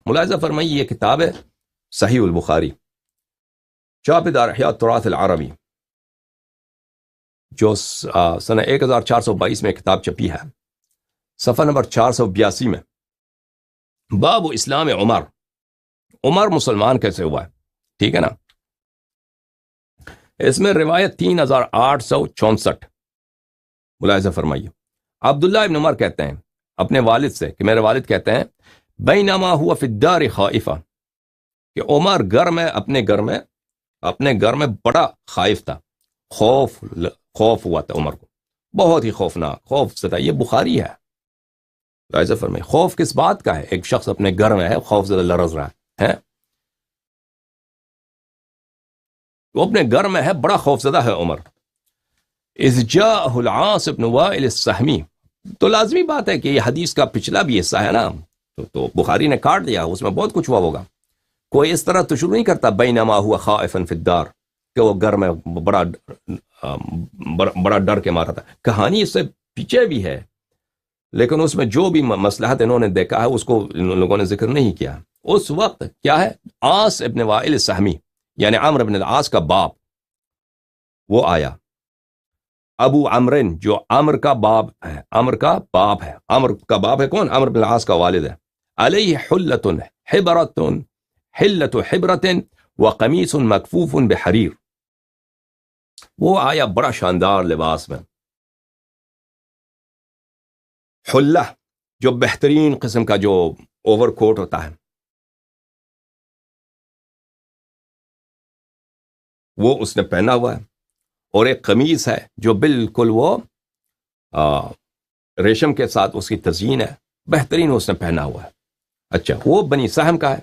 ملاحظہ فرمائیے یہ کتاب ہے صحیح البخاری، چاپ دار احیاء التراث العربی، جو سنہ 1422 میں کتاب چھپی ہے، صفحہ نمبر 482 میں، باب اسلام عمر، عمر مسلمان کیسے ہوا ہے، ٹھیک ہے نا۔ اس میں روایت 3864 ملاحظہ فرمائیے۔ عبداللہ ابن عمر کہتے ہیں اپنے والد سے کہ میرے والد کہتے ہیں بینما ہوا فی الدار خائفہ، کہ عمر اپنے گھر میں بڑا خائف تھا، خوف ہوا تھا عمر کو، بہت ہی خوفناک، خوف زدہ۔ یہ بخاری ہے، ملاحظہ فرمائیے۔ خوف کس بات کا ہے؟ ایک شخص اپنے گھر میں ہے، خوف زدہ، لرز رہا ہے، وہ اپنے گھر میں ہے، بڑا خوف زدہ ہے عمر۔ اذ جاءہ العاص بن وائل السہمی، تو لازمی بات ہے کہ یہ حدیث کا پچھلا بھی حصہ ہے نا، تو بخاری نے کاٹ دیا، اس میں بہت کچھ ہوا ہوگا۔ کوئی اس طرح تو شروع نہیں کرتا بینما ہوا خائفا فی الدار، کہ وہ گھر میں بڑا ڈر کے مارا تھا۔ کہانی اس سے پیچھے بھی ہے، لیکن اس میں جو بھی مصلحت انہوں نے دیکھا ہے اس کو ان لوگوں نے ذکر نہیں کیا۔ اس وقت کیا ہے، عاص ابن وائل السہمی یعنی عمرو بن العاص کا باپ وہ آیا، ابو عمرن جو عمر کا باپ ہے، عمر کا باپ ہے کون؟ عمرو بن العاص کا والد ہے۔ علیہ حلت حبرت وقمیص مکفوف بحریر، وہ آیا بڑا شاندار لباس میں، حلہ جو بہترین قسم کا جو اوور کوٹ ہوتا ہے وہ اس نے پہنا ہوا ہے، اور ایک قمیص ہے جو بالکل وہ ریشم کے ساتھ اس کی تزئین ہے، بہترین اس نے پہنا ہوا ہے۔ اچھا، وہ بنی سہم کا ہے،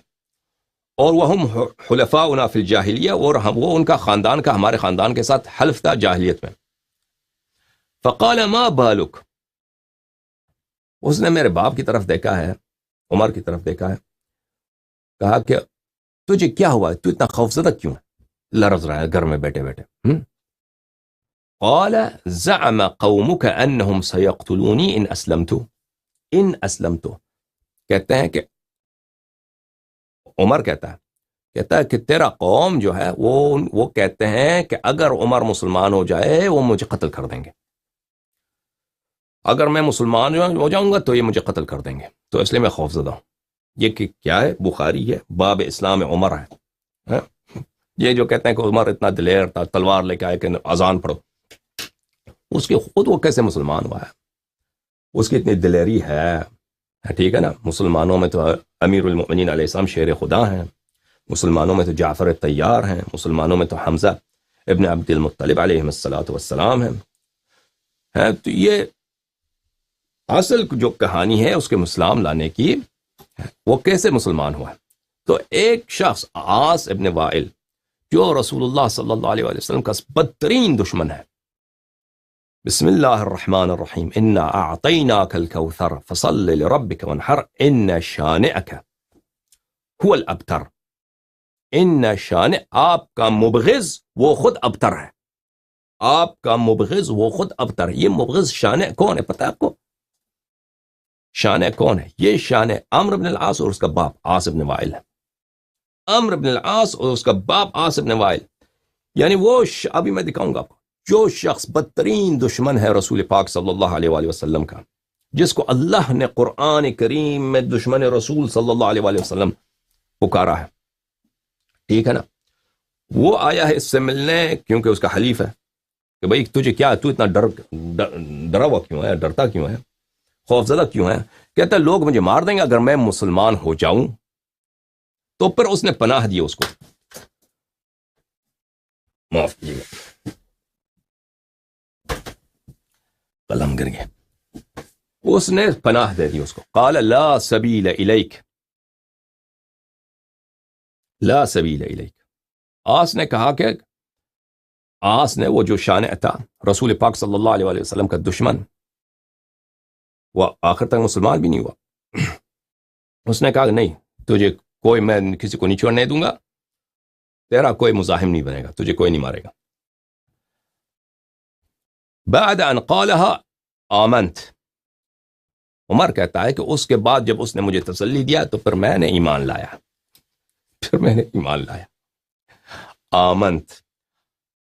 اور وہ ہم حلفاؤنا فی الجاہلیہ، اور وہ ان کا خاندان کا ہمارے خاندان کے ساتھ حلف تھا جاہلیت میں۔ فقال ما بالک، اس نے میرے باپ کی طرف دیکھا ہے، عمر کی طرف دیکھا ہے، کہا کہ تجھے کیا ہوا ہے، تو اتنا خوفزدہ کیوں ہے، لرز رہا ہے گھر میں بیٹھے بیٹھے؟ قال زعم قومك انهم سيقتلوني ان اسلمت، کہتے ہیں کہ عمر کہتا ہے کہ تیرا قوم جو ہے وہ کہتے ہیں کہ اگر عمر مسلمان ہو جائے وہ مجھے قتل کر دیں گے، اگر میں مسلمان ہو جاؤں گا تو یہ مجھے قتل کر دیں گے، تو اس لیے میں خوف زدہ ہوں۔ یہ کیا ہے؟ بخاری ہے، باب اسلام عمر ہے۔ یہ جو کہتے ہیں کہ عمر اتنا دلیر تھا، تلوار لے کے آئے کہ اذان پڑھو، اس کے خود وہ کیسے مسلمان ہوا ہے، اس کی اتنی دلیری ہے، ٹھیک ہے نا۔ مسلمانوں میں تو امیر المؤمنین علیہ السلام شیر خدا ہیں، مسلمانوں میں تو جعفر طیار ہیں، مسلمانوں میں تو حمزہ ابن عبد المطلب علیہ السلام ہیں۔ تو یہ اصل جو کہانی ہے اس کے اسلام لانے کی، وہ کیسے مسلمان ہوا ہے۔ تو ایک شخص عاص ابن وائل جو رسول اللہ صلی اللہ علیہ وسلم کا بدترین دشمن ہے، بسم اللہ الرحمن الرحیم، انا اعطیناک الکوثر فصل لربک وانحر ان شانئک هو الابتر، ان شانئ، آپ کا مبغض وہ خود ابتر ہے، آپ کا مبغض وہ خود ابتر ہے۔ یہ مبغض شانئ کون ہے پتہ ہے آپ کو؟ شانئ کون ہے؟ یہ شانئ عمرو بن العاص اور اس کا باپ عاص بن وائل ہے۔ عمرو بن العاص اور اس کا باپ عاص بن وائل، یعنی وہ ابھی میں دکھاؤں گا آپ کو، جو شخص بدترین دشمن ہے رسول پاک صلی اللہ علیہ وآلہ وسلم کا، جس کو اللہ نے قرآن کریم میں دشمن رسول صلی اللہ علیہ وآلہ وسلم پکارا ہے، ٹھیک ہے نا۔ وہ آیا ہے اس سے ملنے، کیونکہ اس کا حلیف ہے کہ بھئی تجھے کیا ہے، تو اتنا ڈرا ہوا کیوں ہے، ڈرتا کیوں ہے، خوف زدہ کیوں ہے؟ کہتا ہے لوگ مجھے مار دیں گے اگر میں مسلمان ہو جاؤں۔ تو پھر اس نے پناہ دی، اس کو معاف کیجیے گا، قلم گر گیا، اس نے پناہ دے دی اس کو۔ قال لا سبیل الیک، لا سبیل الیک، آس نے کہا کہ آس نے، وہ جو شانئ تھا رسول پاک صلی اللہ علیہ وسلم کا دشمن، وہ آخر تک مسلمان بھی نہیں ہوا، اس نے کہا نہیں، تجھے کوئی، میں کسی کو نہیں چھوڑنے دوں گا، تیرا کوئی مزاحم نہیں بنے گا، تجھے کوئی نہیں مارے گا۔ بعد ان قالها آمنت، عمر کہتا ہے کہ اس کے بعد جب اس نے مجھے تسلی دیا تو پھر میں نے ایمان لایا. آمنت،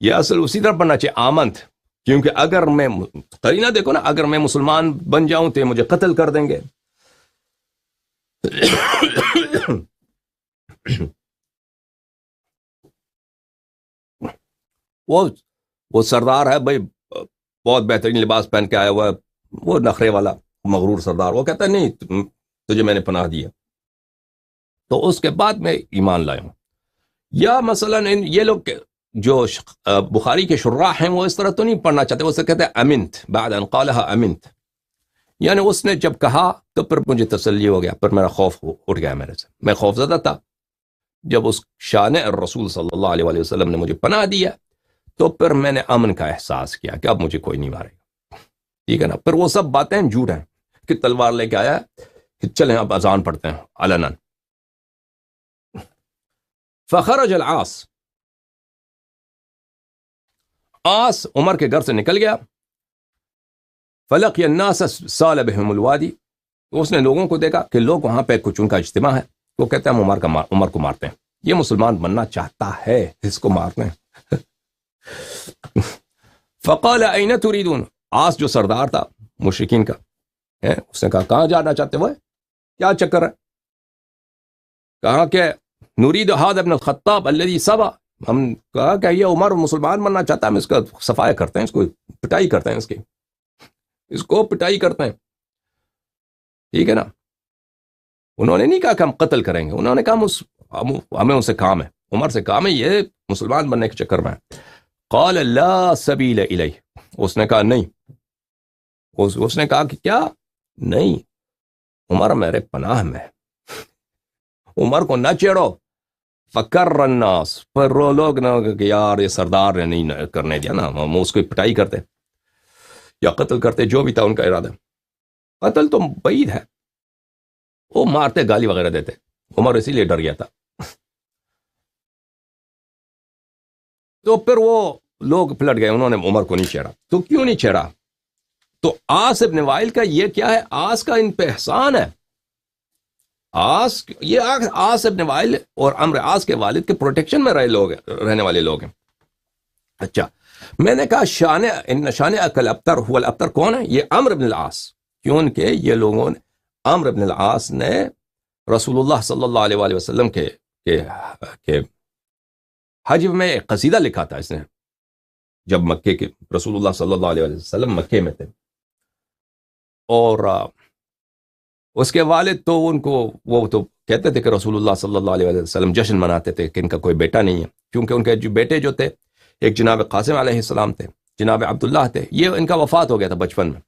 یہ اصل اسی طرح پڑھنا چاہیے آمنت، کیونکہ اگر میں قرینہ دیکھو نا، اگر میں مسلمان بن جاؤں تو یہ مجھے قتل کر دیں گے. وہ سردار ہے بھائی، بہت بہترین لباس پہن کے آیا ہوا ہے، وہ نخرے والا مغرور سردار، وہ کہتا ہے نہیں تجھے میں نے پناہ دیا، تو اس کے بعد میں ایمان لایا ہوں. یا مثلا یہ لوگ جو بخاری کے شراح ہیں وہ اس طرح تو نہیں پڑھنا چاہتے، وہ سے کہتے ہیں امنت بعد ان قالها امنت، یعنی اس نے جب کہا تو پھر مجھے تسلی ہو گیا، پھر میرا خوف اٹھ گیا میرے سے، میں خوف زدہ تھا. جب اس شان الرسول صلی اللہ علیہ وسلم نے مجھے پناہ دیا تو پھر میں نے امن کا احساس کیا کہ اب مجھے کوئی نہیں مارے گا. ٹھیک ہے نا. پھر وہ سب باتیں جھوٹ ہیں کہ تلوار لے کے آیا کہ چلیں اب اذان پڑھتے ہیں علنا. فخرج العاص، عاص عمر کے گھر سے نکل گیا. فلقی الناس سال بهم الوادی، اس نے لوگوں کو دیکھا کہ لوگ وہاں پہ کچھ ان کا اجتماع ہے، وہ کہتے ہیں ہم عمر کو مارتے ہیں، یہ مسلمان بننا چاہتا ہے، اس کو مارتے ہیں. فقال این تريدون، عاص جو سردار تھا مشرکین کا، اس نے کہا کہاں جانا چاہتے ہو، کیا چکر ہے؟ کہا کہ نريد هذا ابن الخطاب الذي سبا، ہم کہا کہ یہ عمر مسلمان بننا چاہتا ہے، ہم اس کا صفائی کرتے ہیں، اس کو پٹائی کرتے ہیں، اس کو پٹائی کرتے ہیں. ٹھیک ہے نا. انہوں نے نہیں کہا کہ ہم قتل کریں گے، انہوں نے کہا ہمیں ان سے کام ہے، عمر سے کام ہے، یہ مسلمان بننے کے چکر میں ہے. قال لا سبیل الیہ، اس نے کہا نہیں، اس نے کہا کہ کیا نہیں، عمر میرے پناہ میں، عمر کو نہ چھیڑو. فکر الناس، پر وہ لوگ نہ کہ یار یہ سردار نے نہیں کرنے دیا نا، ہم اس کو پٹائی کرتے یا قتل کرتے، جو بھی تھا ان کا ارادہ. قتل تو بعید ہے، وہ مارتے گالی وغیرہ دیتے، عمر اسی لیے ڈر گیا تھا. تو پھر وہ لوگ پلٹ گئے، انہوں نے عمر کو نہیں چھیڑا. تو کیوں نہیں چھیڑا؟ تو عاص ابن وائل کا یہ کیا ہے، عاص کا ان پہ احسان ہے. عاص ابن وائل اور عمرو عاص کے والد کے پروٹیکشن میں رہنے والے لوگ ہیں. اچھا، میں نے کہا شان اکل ابتر هو الابتر کون ہے؟ یہ عمرو بن العاص، کیونکہ یہ لوگوں نے، عمرو بن العاص نے رسول اللہ صلی اللہ علیہ وآلہ وسلم کے حج میں ایک قصیدہ لکھا تھا. اس نے جب مکے کے رسول اللہ صلی اللہ علیہ وسلم مکے میں تھے، اور اس کے والد تو ان کو وہ تو کہتے تھے کہ رسول اللہ صلی اللہ علیہ وسلم جشن مناتے تھے کہ ان کا کوئی بیٹا نہیں ہے، کیونکہ ان کے جو بیٹے جو تھے، ایک جناب قاسم علیہ السلام تھے، جناب عبداللہ تھے، یہ ان کا وفات ہو گیا تھا بچپن میں.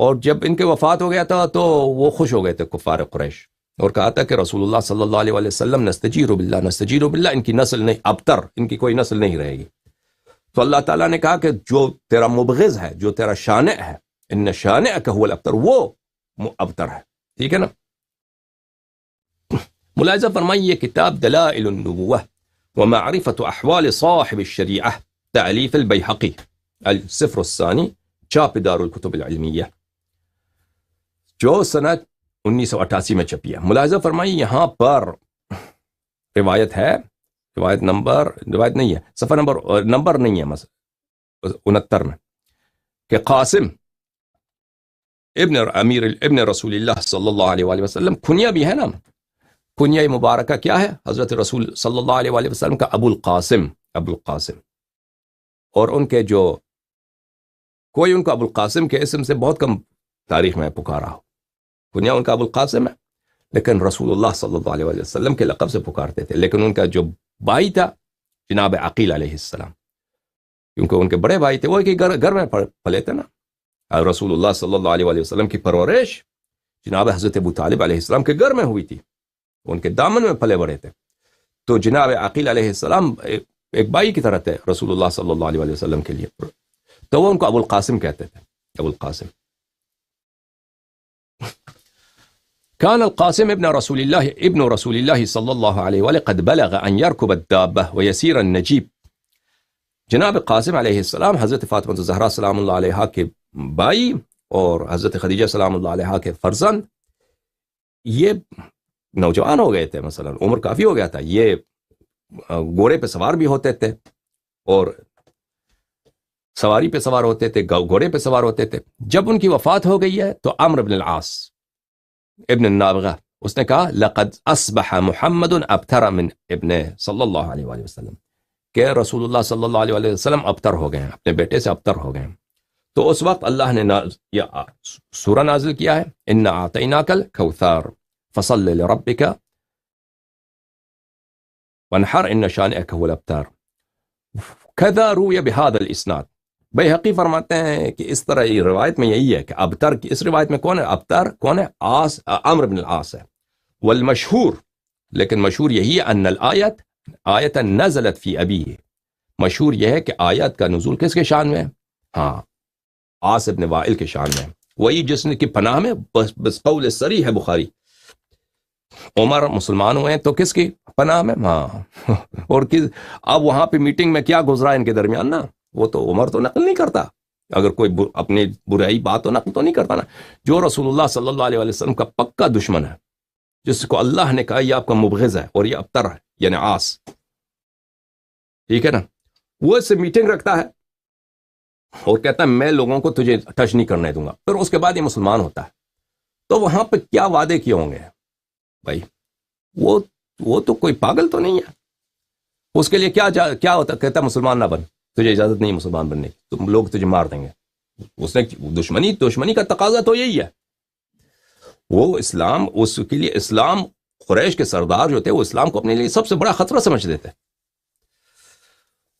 اور جب ان کے وفات ہو گیا تھا تو وہ خوش ہو گئے تھے کفار قریش، اور کہا تھا کہ رسول اللہ صلی اللہ علیہ وسلم نستجیر باللہ، ان کی نسل نہیں، ابتر، ان کی کوئی نسل نہیں رہے گی. تو اللہ تعالیٰ نے کہا کہ جو تیرا مبغض ہے، جو تیرا شانع ہے، ان شانعک هو الابتر، وہ ابتر ہے. ٹھیک ہے نا. ملاحظہ فرمائیے، یہ کتاب دلائل النبوہ ومعرفت احوال صاحب الشریعہ، تألیف البیہقی، السفر الثانی، چاپ دار الکتب العلمیہ، جو سنت 1988 میں چھپی ہے. ملاحظہ فرمائیے یہاں پر روایت ہے، روایت نہیں ہے، صفحہ نمبر نہیں ہے، مثلا 69 میں، کہ قاسم ابن رسول اللہ صلی اللہ علیہ وآلہ وسلم، کنیا بھی ہے نا، کنیا مبارکہ کیا ہے؟ حضرت رسول صلی اللہ علیہ وآلہ وسلم کا ابو القاسم. اور ان کے جو کوئی ان کو ابو القاسم کے اسم سے بہت کم تاریخ میں پکارا ہو، کنیا ان کا ابو القاسم ہے، لیکن رسول اللہ صلی اللہ علیہ وسلم کے لقب سے پکارتے تھے. لیکن ان کا جو بھائی تھا جناب عقیل علیہ السلام، کیونکہ ان کے بڑے بھائی تھے، وہ ایک گھر میں پلے تھے نا. رسول اللہ صلی اللہ علیہ وسلم کی پرورش جناب حضرت ابو طالب علیہ السلام کے گھر میں ہوئی تھی، ان کے دامن میں پلے بڑے تھے. تو جناب عقیل علیہ السلام ایک بھائی کی طرح تھے رسول اللہ صلی اللہ علیہ وسلم کے لیے، تو وہ ان کو ابو القاسم کہتے تھے، ابو القاسم. كان القاسم ابن رسول الله صلی اللہ علیہ وآلہ قد بلغ ان يركب الدابة ويسير النجيب. جناب قاسم علیہ السلام حضرت فاطمہ الزہرا سلام اللہ علیہا کے بھائی اور حضرت خدیجہ سلام اللہ علیہا کے فرزند یہ نوجوان ہو گئے تھے، مثلا عمر کافی ہو گیا تھا، یہ گھوڑے پہ سوار بھی ہوتے تھے اور سواری پہ سوار ہوتے تھے، گھوڑے پہ سوار ہوتے تھے. جب ان کی وفات ہو گئی ہے تو عمرو بن العاص ابن النابغہ اس نے کہا لقد اصبح محمد ابتر من ابن صلی اللہ علیہ وآلہ وسلم، کہ رسول اللہ صلی اللہ علیہ وآلہ وسلم ابتر ہو گئے ہیں، اپنے بیٹے سے ابتر ہو گئے ہیں. تو اس وقت اللہ نے یہ سورہ نازل کیا ہے انا اعطیناک الکوثر فصل لربک وانحر ان شانئک هو الابتر. کذا روی بهذا الاسناد، بیہقی فرماتے ہیں کہ اس طرح یہ روایت میں یہی ہے کہ ابتر کی اس روایت میں کون ہے؟ ابتر کون ہے؟ عمرو بن العاص ہے. والمشہور، لیکن مشہور یہی ہے ان آیت نزلت فی ابیہ، مشہور یہ ہے کہ آیت کا نزول کس کے شان میں ہے؟ ہاں، عاص ابن وائل کے شان میں، وہی جس نے کی پناہ میں بس قول صریح ہے بخاری. عمر مسلمان ہوئے ہیں تو کس کی پناہ میں؟ ہاں. اور اب وہاں پہ میٹنگ میں کیا گزرا ان کے درمیان نا، وہ تو عمر تو نقل نہیں کرتا، اگر کوئی اپنی برائی بات تو نقل تو نہیں کرتا نا. جو رسول اللہ صلی اللہ علیہ وسلم کا پکا دشمن ہے، جس کو اللہ نے کہا یہ آپ کا مبغض ہے اور یہ ابتر ہے، یعنی عاص، ٹھیک ہے نا، وہ اس سے میٹنگ رکھتا ہے اور کہتا ہے میں لوگوں کو تجھے ٹچ نہیں کرنے دوں گا. پھر اس کے بعد یہ مسلمان ہوتا ہے. تو وہاں پہ کیا وعدے کیے ہوں گے بھائی؟ وہ تو کوئی پاگل تو نہیں ہے. اس کے لیے کیا ہوتا، کہتا مسلمان نہ بن، تجھے اجازت نہیں مسلمان بننے کی، تم لوگ تجھے مار دیں گے. اس نے دشمنی کا تقاضا تو یہی ہے. وہ اسلام، اس کے لیے اسلام، قریش کے سردار جو تھے وہ اسلام کو اپنے لیے سب سے بڑا خطرہ سمجھتے تھے،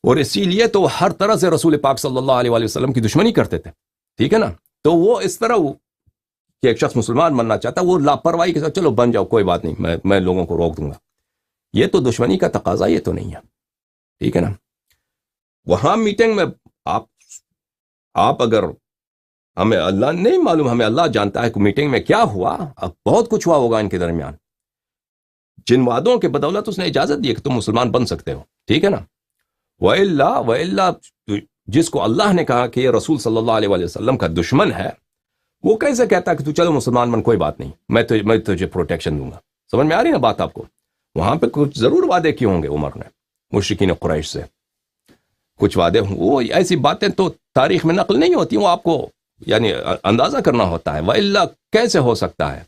اور اسی لیے تو ہر طرح سے رسول پاک صلی اللہ علیہ وآلہ وسلم کی دشمنی کرتے تھے، ٹھیک ہے نا. تو وہ اس طرح کہ ایک شخص مسلمان بننا چاہتا ہے، وہ لاپرواہی کے ساتھ چلو بن جاؤ کوئی بات نہیں، میں لوگوں کو روک دوں گا، یہ تو دشمنی کا تقاضا یہ تو نہیں ہے، ٹھیک ہے نا. وہاں میٹنگ میں آپ اگر ہمیں اللہ نہیں معلوم، ہمیں اللہ جانتا ہے کہ میٹنگ میں کیا ہوا، اب بہت کچھ ہوا ہوگا ان کے درمیان، جن وعدوں کے بدولت اس نے اجازت دی کہ تم مسلمان بن سکتے ہو، ٹھیک ہے نا. وَإِلَّا جس کو اللہ نے کہا کہ یہ رسول صلی اللہ علیہ وآلہ وسلم کا دشمن ہے، وہ کیسے کہتا کہ تو چلو مسلمان بن، کوئی بات نہیں، میں تجھے پروٹیکشن دوں گا. سمجھ میں آ رہی نا بات آپ کو؟ وہاں پہ کچھ ضرور وعدے کیے ہوں گے عمر نے مشرکین قریش سے، کچھ وعدے ہوں. وہ ایسی باتیں تو تاریخ میں نقل نہیں ہوتی، وہ آپ کو یعنی اندازہ کرنا ہوتا ہے. وَإِلَّا کیسے ہو سکتا ہے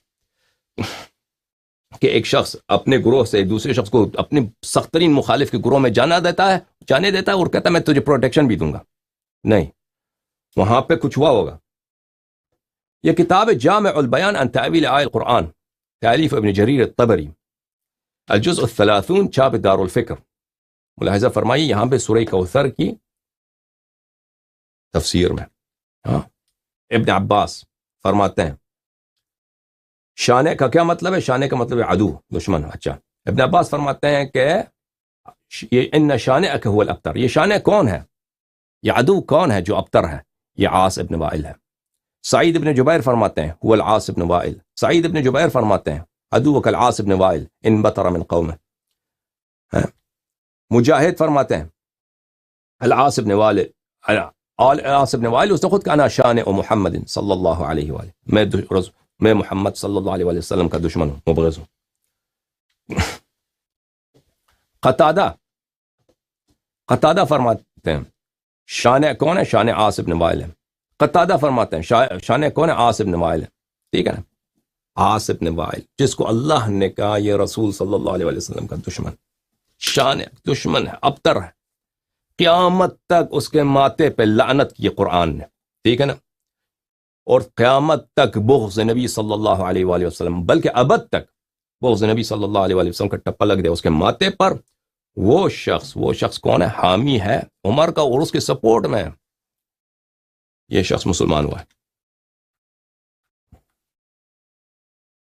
کہ ایک شخص اپنے گروہ سے دوسرے شخص کو اپنے سخت ترین مخالف کے گروہ میں جانے دیتا ہے اور کہتا ہے میں تجھے پروٹیکشن بھی دوں گا؟ نہیں، وہاں پہ کچھ ہوا ہوگا. یہ کتاب جامع البیان عن تأویل آیات القرآن، تالیف ابن جریر الطبری، الجزء الثلاثون، چھاپ دار الفکر. ملاحظہ فرمائیے یہاں پہ سورہ کوثر کی تفسیر میں ابن عباس فرماتے ہیں شانے کا کیا مطلب ہے؟ شانے کا مطلب ہے عدو، دشمن. اچھا، ابن عباس فرماتے ہیں کہ یہ ان شانئک هو الابتر، یہ شانے کون ہے، یہ عدو کون ہے جو ابتر ہے؟ یہ عاص ابن وائل ہے. سعید ابن جبیر فرماتے ہیں هو العاص ابن وائل. سعید ابن جبیر فرماتے ہیں عدوک العاص ابن وائل ان بطر من قومه. مجاہد فرماتے ہیں العاص ابن وائل، العاص ابن وائل اس نے خود کہا انا شانئ محمد صلی اللہ علیہ وآلہ، میں محمد صلی اللہ علیہ وسلم کا دشمن ہوں، مبغض ہوں. قتادہ فرماتے ہیں شانئ کون ہے؟ شانئ عاص ابن وائل ہے. قتادہ فرماتے ہیں شانئ کون ہے؟ عاص ابن وائل ہے، ٹھیک ہے نا. عاص ابن وائل جس کو اللہ نے کہا یہ رسول صلی اللہ علیہ وسلم کا دشمن، شانئ دشمن ہے، ابتر ہے، قیامت تک اس کے ماتھے پہ لعنت کی قرآن نے، ٹھیک ہے نا. اور قیامت تک بغض نبی صلی اللہ علیہ وآلہ وسلم، بلکہ ابد تک بغض نبی صلی اللہ علیہ وآلہ وسلم کا ٹپا لگ دے اس کے ماتھے پر. وہ شخص کون ہے؟ حامی ہے عمر کا اور اس کے سپورٹ میں یہ شخص مسلمان ہوا ہے.